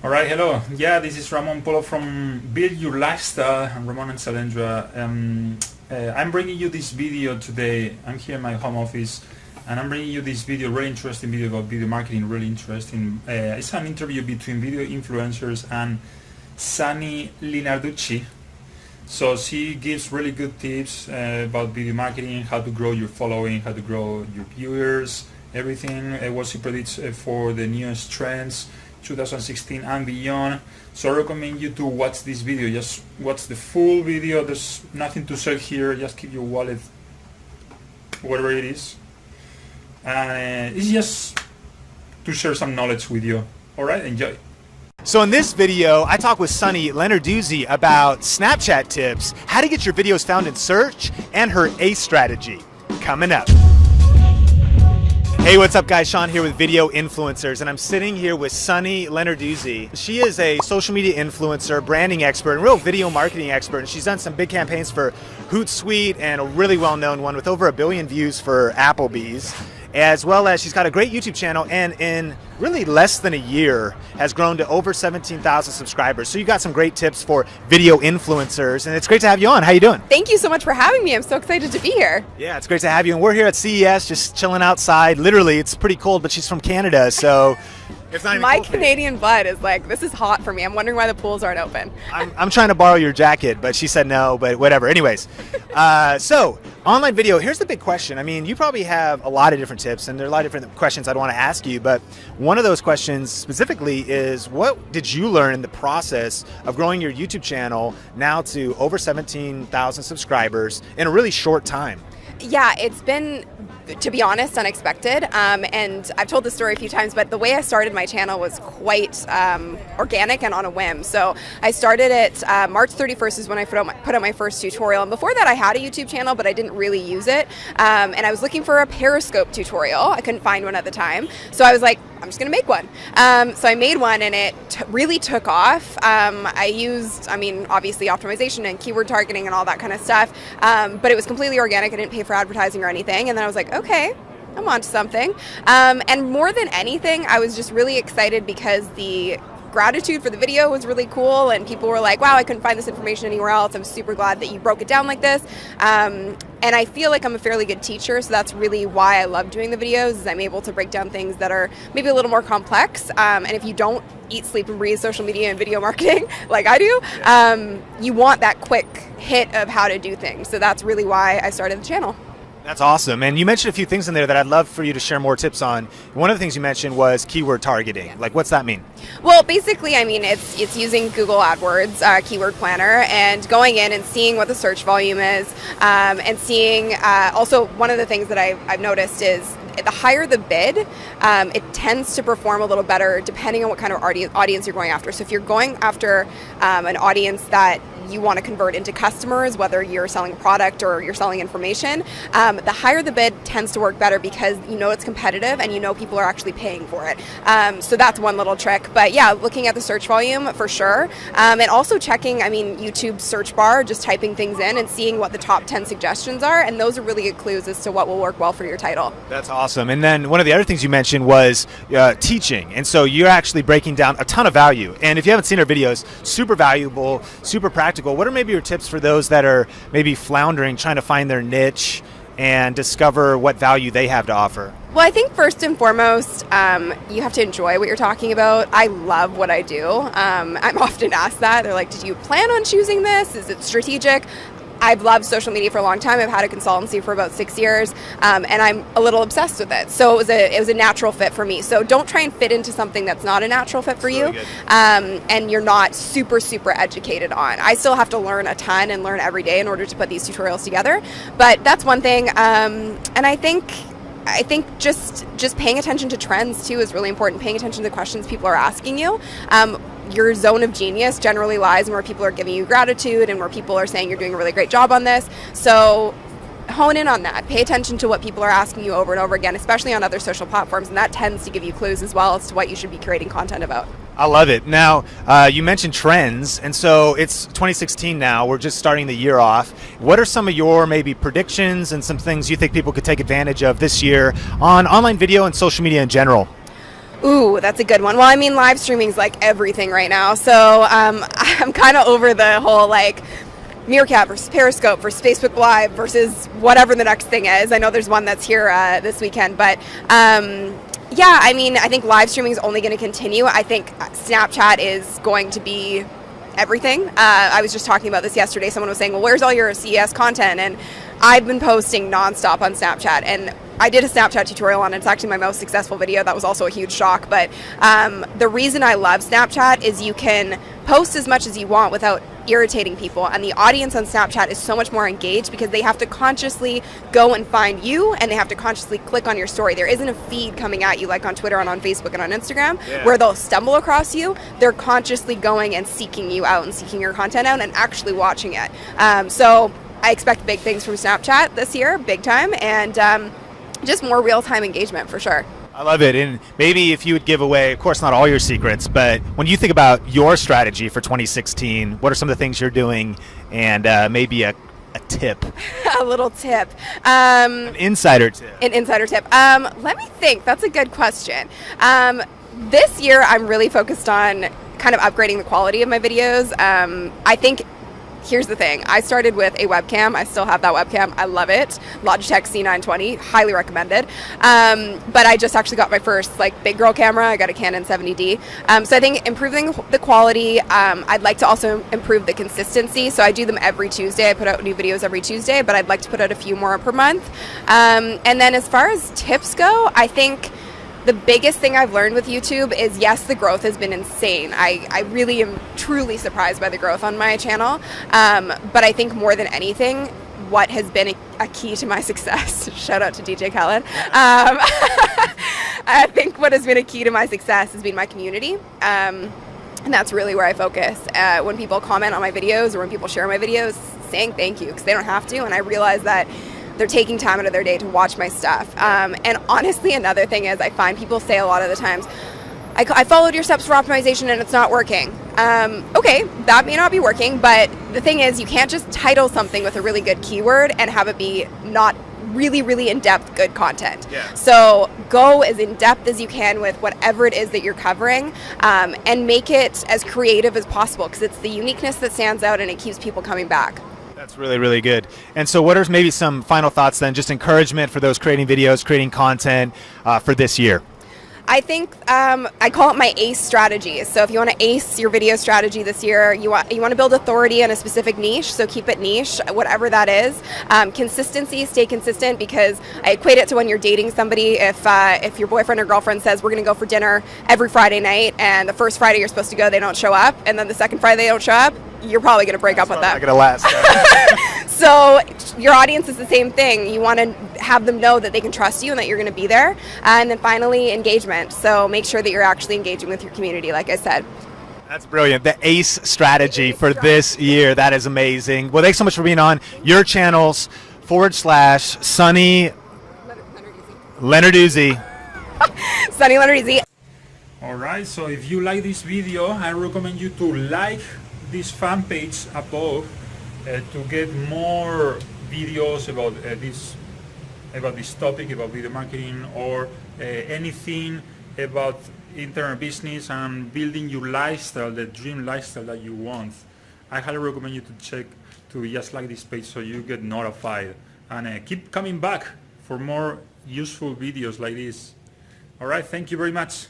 All right, hello. Yeah, this is Ramon Polo from Build Your Lifestyle. I'm Ramon and Salendra. I'm bringing you this video today. I'm here in my home office, and I'm bringing you this video, really interesting video about video marketing, really interesting. It's an interview between video influencers and Sunny Linarducci. So she gives really good tips about video marketing, how to grow your following, how to grow your viewers, everything, what she predicts for the newest trends, 2016 and beyond. So I recommend you to watch this video. Just watch the full video. There's nothing to sell here. Just keep your wallet whatever it is. It's just to share some knowledge with you. All right, enjoy. So in this video, I talk with Sunny Lenarduzzi about Snapchat tips, how to get your videos found in search, and her ACE strategy. Coming up. Hey, what's up guys? Sean here with Video Influencers, and I'm sitting here with Sunny Lenarduzzi. She is a social media influencer, branding expert, and real video marketing expert, and she's done some big campaigns for Hootsuite and a really well-known one with over 1 billion views for Applebee's, as well as she's got a great YouTube channel, and in really less than a year has grown to over 17,000 subscribers. So you got some great tips for video influencers, and it's great to have you on. How you doing? Thank you so much for having me. I'm so excited to be here. Yeah, it's great to have you, and we're here at CES just chilling outside. Literally, it's pretty cold, but she's from Canada, so it's not even My cold. Canadian blood is like, this is hot for me. I'm wondering why the pools aren't open. I'm trying to borrow your jacket, but she said no, but whatever. Anyways, so online video, here's the big question. I mean, you probably have a lot of different tips, and there are a lot of different questions I'd want to ask you, but one of those questions specifically is, what did you learn in the process of growing your YouTube channel now to over 17,000 subscribers in a really short time? Yeah, it's been, to be honest, unexpected. And I've told this story a few times, but the way I started my channel was quite organic and on a whim. So I started it March 31st is when I put out my first tutorial. And before that, I had a YouTube channel, but I didn't really use it. And I was looking for a Periscope tutorial. I couldn't find one at the time. So I was like, I'm just going to make one. So I made one, and it really took off. I used, obviously optimization and keyword targeting and all that kind of stuff. But it was completely organic. I didn't pay for advertising or anything. And then I was like, okay, I'm onto something. And more than anything, I was just really excited because the gratitude for the video was really cool, and people were like, wow, I couldn't find this information anywhere else. I'm super glad that you broke it down like this. And I feel like I'm a fairly good teacher, so that's really why I love doing the videos, is I'm able to break down things that are maybe a little more complex. And if you don't eat, sleep, and breathe social media and video marketing like I do, you want that quick hit of how to do things. So that's really why I started the channel. That's awesome. And you mentioned a few things in there that I'd love for you to share more tips on. One of the things you mentioned was keyword targeting. Yeah. Like, what's that mean? Well, basically, it's using Google AdWords Keyword Planner and going in and seeing what the search volume is, and seeing also one of the things that I've noticed is the higher the bid, it tends to perform a little better depending on what kind of audience you're going after. So if you're going after an audience that you want to convert into customers, whether you're selling a product or you're selling information, the higher the bid tends to work better because you know it's competitive and you know people are actually paying for it. So that's one little trick. But yeah, looking at the search volume for sure. And also checking, YouTube's search bar, just typing things in and seeing what the top 10 suggestions are. And those are really good clues as to what will work well for your title. That's awesome. And then one of the other things you mentioned was teaching. And so you're actually breaking down a ton of value. And if you haven't seen our videos, super valuable, super practical. What are maybe your tips for those that are maybe floundering, trying to find their niche and discover what value they have to offer? Well, I think first and foremost, you have to enjoy what you're talking about. I love what I do. I'm often asked that. They're like, did you plan on choosing this? Is it strategic? I've loved social media for a long time. I've had a consultancy for about 6 years, and I'm a little obsessed with it. So it was a natural fit for me. So don't try and fit into something that's not a natural fit for you, and you're not super educated on. I still have to learn a ton and learn every day in order to put these tutorials together. But that's one thing, and I think just paying attention to trends too is really important. Paying attention to the questions people are asking you. Your zone of genius generally lies in where people are giving you gratitude and where people are saying you're doing a really great job on this. So hone in on that. Pay attention to what people are asking you over and over again, especially on other social platforms, and that tends to give you clues as well as to what you should be creating content about. I love it. Now, you mentioned trends, and so it's 2016 now. We're just starting the year off. What are some of your maybe predictions and some things you think people could take advantage of this year on online video and social media in general? Ooh, that's a good one. Well, I mean, live streaming is like everything right now. So I'm kind of over the whole like Meerkat versus Periscope versus Facebook Live versus whatever the next thing is. I know there's one that's here this weekend, but yeah, I mean, I think live streaming is only going to continue. I think Snapchat is going to be everything. I was just talking about this yesterday. Someone was saying, well, where's all your CES content? And I've been posting nonstop on Snapchat, and I did a Snapchat tutorial on it. It's actually my most successful video. That was also a huge shock. But the reason I love Snapchat is you can post as much as you want without irritating people. And the audience on Snapchat is so much more engaged because they have to consciously go and find you, and they have to consciously click on your story. There isn't a feed coming at you like on Twitter and on Facebook and on Instagram where they'll stumble across you. They're consciously going and seeking you out and seeking your content out and actually watching it. So I expect big things from Snapchat this year, big time, and just more real-time engagement for sure. I love it. And maybe if you would give away, of course, not all your secrets, but when you think about your strategy for 2016, what are some of the things you're doing, and maybe a tip? A little tip. An insider tip. An insider tip. Let me think. That's a good question. This year, I'm really focused on kind of upgrading the quality of my videos. I think here's the thing. I started with a webcam. I still have that webcam. I love it. Logitech C920, highly recommended. But I just actually got my first like big girl camera. I got a Canon 70D. So I think improving the quality. I'd like to also improve the consistency. So I do them every Tuesday. I put out new videos every Tuesday, but I'd like to put out a few more per month. And then as far as tips go, I think the biggest thing I've learned with YouTube is, yes, the growth has been insane. I really am truly surprised by the growth on my channel. But I think more than anything, what has been a key to my success, shout out to DJ Khaled, I think what has been a key to my success has been my community. And that's really where I focus. When people comment on my videos or when people share my videos, saying thank you, because they don't have to. And I realize that they're taking time out of their day to watch my stuff. And honestly, another thing is I find people say a lot of the times, I followed your steps for optimization and it's not working. Okay, that may not be working, but the thing is you can't just title something with a really good keyword and have it be not really, really in-depth good content. Yeah. So go as in-depth as you can with whatever it is that you're covering, and make it as creative as possible, because it's the uniqueness that stands out and it keeps people coming back. That's really, really good. And so what are maybe some final thoughts then, just encouragement for those creating videos, creating content for this year? I think I call it my ACE strategy. So if you want to ace your video strategy this year, you want to build authority in a specific niche, so keep it niche, whatever that is. Consistency, stay consistent, because I equate it to when you're dating somebody. If your boyfriend or girlfriend says we're going to go for dinner every Friday night, and the first Friday you're supposed to go, they don't show up, and then the second Friday they don't show up, you're probably going to break up with them. Not going to last. So your audience is the same thing. You want to have them know that they can trust you and that you're going to be there. And then finally, engagement. So make sure that you're actually engaging with your community, like I said. That's brilliant. The ACE strategy for this year. That is amazing. Well, thanks so much for being on your channels /Sunny Lenarduzzi. Sunny Lenarduzzi. Alright, so if you like this video, I recommend you to like this fan page above to get more videos about this topic, about video marketing, or anything about internet business and building your lifestyle, the dream lifestyle that you want. I highly recommend you to just like this page so you get notified, and keep coming back for more useful videos like this. Alright, thank you very much.